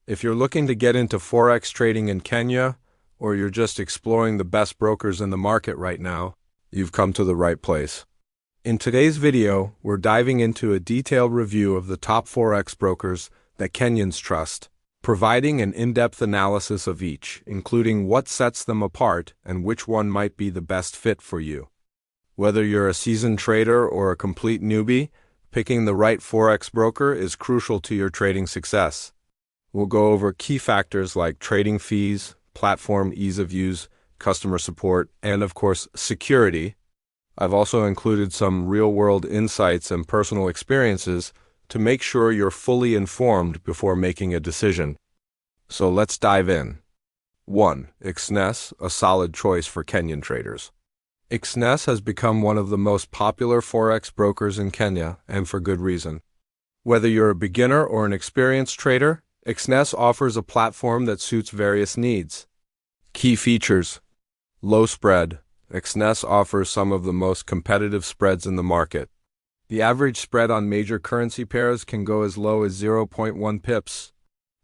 If you're looking to get into Forex trading in Kenya, or you're just exploring the best brokers in the market right now, you've come to the right place. In today's video, we're diving into a detailed review of the top Forex brokers that Kenyans trust, providing an in-depth analysis of each, including what sets them apart and which one might be the best fit for you. Whether you're a seasoned trader or a complete newbie, picking the right Forex broker is crucial to your trading success. We'll go over key factors like trading fees, platform ease of use, customer support, and of course, security. I've also included some real-world insights and personal experiences to make sure you're fully informed before making a decision. So let's dive in. 1. Exness, a solid choice for Kenyan traders. Exness has become one of the most popular Forex brokers in Kenya, and for good reason. Whether you're a beginner or an experienced trader, Exness offers a platform that suits various needs. Key features: low spread. Exness offers some of the most competitive spreads in the market. The average spread on major currency pairs can go as low as 0.1 pips.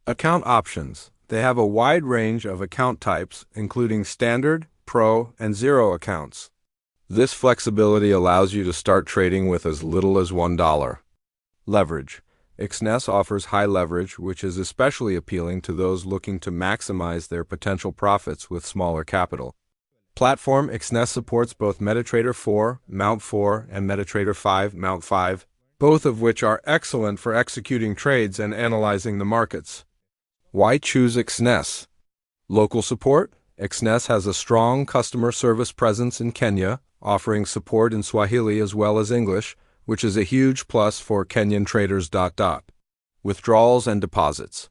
Account options. They have a wide range of account types, including standard, pro, and zero accounts. This flexibility allows you to start trading with as little as $1. Leverage. Exness offers high leverage, which is especially appealing to those looking to maximize their potential profits with smaller capital. Platform. Exness supports both MetaTrader 4, Mount 4, and MetaTrader 5, Mount 5, both of which are excellent for executing trades and analyzing the markets. Why choose Exness? Local support. Exness has a strong customer service presence in Kenya, offering support in Swahili as well as English, which is a huge plus for Kenyan traders. Withdrawals and deposits.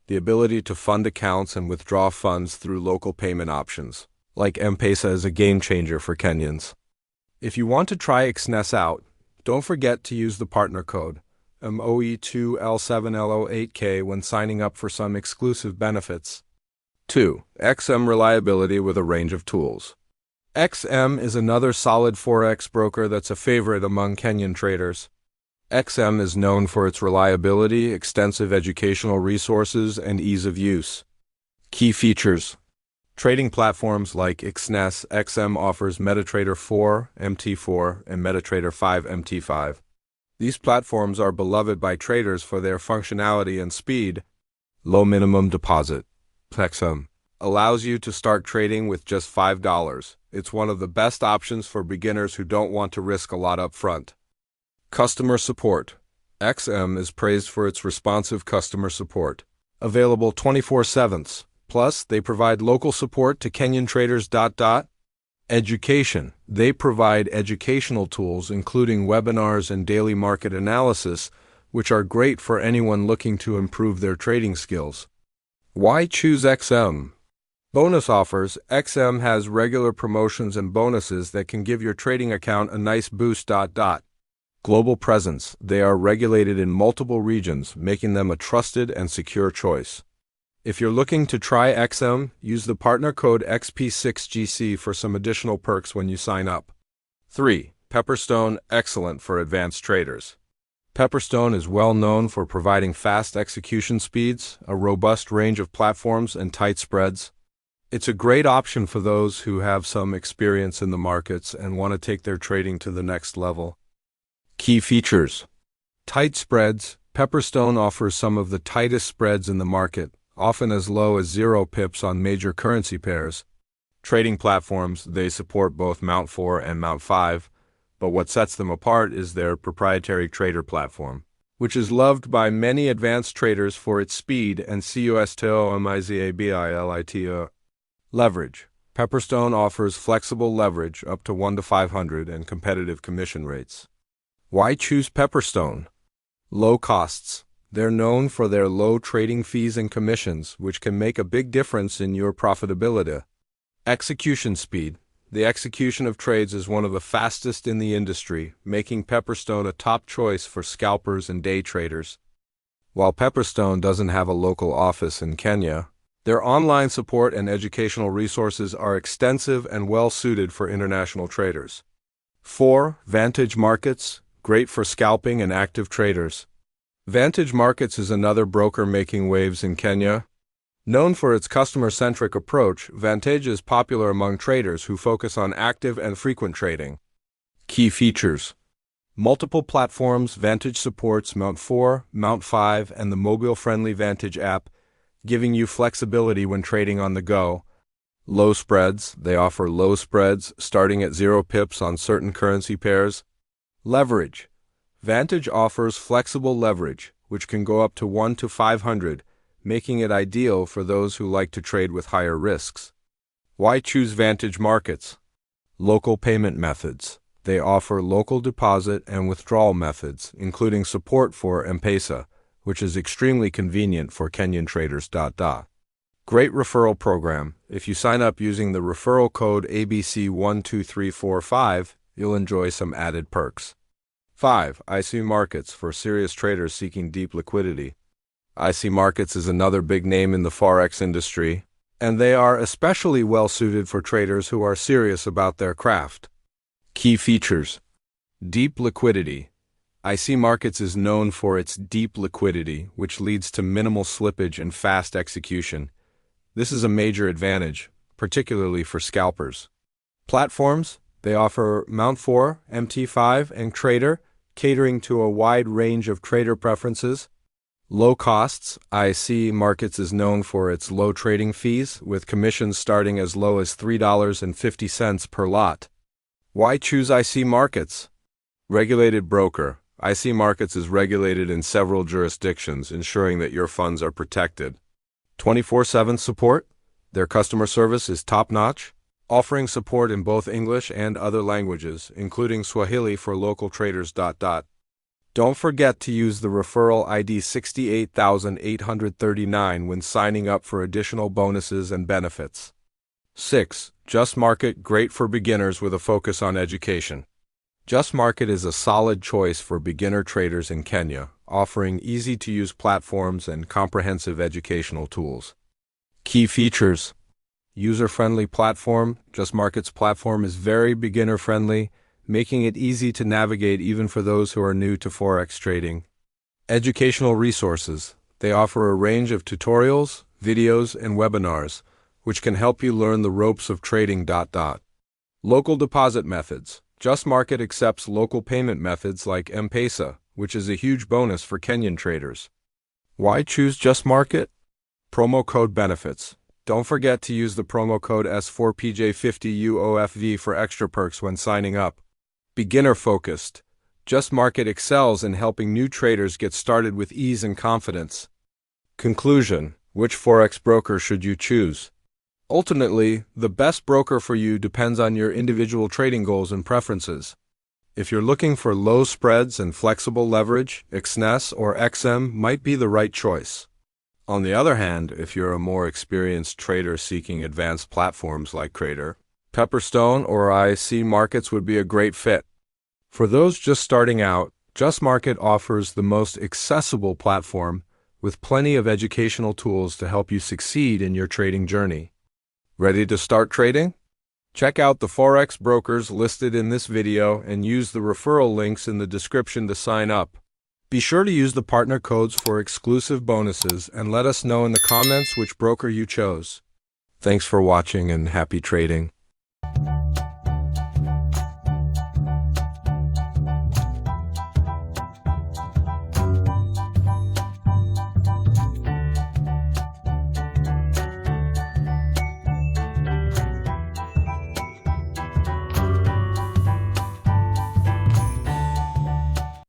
The ability to fund accounts and withdraw funds through local payment options, like M-Pesa, is a game changer for Kenyans. If you want to try Exness out, don't forget to use the partner code MOE2L7LO8K when signing up for some exclusive benefits. 2. XM reliability with a range of tools. XM is another solid Forex broker that's a favorite among Kenyan traders. XM is known for its reliability, extensive educational resources, and ease of use. Key features. Trading platforms like Exness. XM offers MetaTrader 4, MT4, and MetaTrader 5, MT5. These platforms are beloved by traders for their functionality and speed. Low minimum deposit. XM allows you to start trading with just $5. It's one of the best options for beginners who don't want to risk a lot up front. Customer support. XM is praised for its responsive customer support, available 24/7. Plus, they provide local support to Kenyan traders. Education. They provide educational tools, including webinars and daily market analysis, which are great for anyone looking to improve their trading skills. Why choose XM? Bonus offers. XM has regular promotions and bonuses that can give your trading account a nice boost. Global presence. They are regulated in multiple regions, making them a trusted and secure choice. If you're looking to try XM, use the partner code XP6GC for some additional perks when you sign up. 3. Pepperstone, excellent for advanced traders. Pepperstone is well known for providing fast execution speeds, a robust range of platforms, and tight spreads. It's a great option for those who have some experience in the markets and want to take their trading to the next level. Key features. Tight spreads. Pepperstone offers some of the tightest spreads in the market, often as low as 0 pips on major currency pairs. Trading platforms. They support both Mount 4 and Mount 5, but what sets them apart is their proprietary trader platform, which is loved by many advanced traders for its speed and customizability. Leverage. Pepperstone offers flexible leverage up to 1 to 500 and competitive commission rates. Why choose Pepperstone? Low costs. They're known for their low trading fees and commissions, which can make a big difference in your profitability. Execution speed. The execution of trades is one of the fastest in the industry, making Pepperstone a top choice for scalpers and day traders. While Pepperstone doesn't have a local office in Kenya, their online support and educational resources are extensive and well-suited for international traders. 4. Vantage Markets, great for scalping and active traders. Vantage Markets is another broker making waves in Kenya. Known for its customer-centric approach, Vantage is popular among traders who focus on active and frequent trading. Key features: multiple platforms. Vantage supports Mount 4, Mount 5, and the mobile-friendly Vantage app, giving you flexibility when trading on the go. Low spreads. They offer low spreads, starting at 0 pips on certain currency pairs. Leverage. Vantage offers flexible leverage, which can go up to 1 to 500, making it ideal for those who like to trade with higher risks. Why choose Vantage Markets? Local payment methods. They offer local deposit and withdrawal methods, including support for M-Pesa, which is extremely convenient for Kenyan traders. Great referral program. If you sign up using the referral code ABC12345, you'll enjoy some added perks. 5. IC Markets for serious traders seeking deep liquidity. IC Markets is another big name in the Forex industry, and they are especially well suited for traders who are serious about their craft. Key features: deep liquidity. IC Markets is known for its deep liquidity, which leads to minimal slippage and fast execution. This is a major advantage, particularly for scalpers. Platforms. They offer Mount 4, MT5, and Trader, catering to a wide range of trader preferences. Low costs. IC Markets is known for its low trading fees, with commissions starting as low as $3.50 per lot. Why choose IC Markets? Regulated broker. IC Markets is regulated in several jurisdictions, ensuring that your funds are protected. 24/7 support. Their customer service is top-notch, offering support in both English and other languages, including Swahili for local traders. Don't forget to use the referral ID 68839 when signing up for additional bonuses and benefits. 6. JustMarket, great for beginners with a focus on education. JustMarket is a solid choice for beginner traders in Kenya, offering easy-to-use platforms and comprehensive educational tools. Key features: user-friendly platform. JustMarket's platform is very beginner-friendly, making it easy to navigate even for those who are new to Forex trading. Educational resources. They offer a range of tutorials, videos, and webinars, which can help you learn the ropes of trading. Local deposit methods. JustMarket accepts local payment methods like M-Pesa, which is a huge bonus for Kenyan traders. Why choose JustMarket? Promo code benefits. Don't forget to use the promo code S4PJ50UOFV for extra perks when signing up. Beginner-focused. JustMarket excels in helping new traders get started with ease and confidence. Conclusion: which Forex broker should you choose? Ultimately, the best broker for you depends on your individual trading goals and preferences. If you're looking for low spreads and flexible leverage, Exness or XM might be the right choice. On the other hand, if you're a more experienced trader seeking advanced platforms like Trader, Pepperstone or IC Markets would be a great fit. For those just starting out, JustMarket offers the most accessible platform with plenty of educational tools to help you succeed in your trading journey. Ready to start trading? Check out the Forex brokers listed in this video and use the referral links in the description to sign up. Be sure to use the partner codes for exclusive bonuses and let us know in the comments which broker you chose. Thanks for watching and happy trading.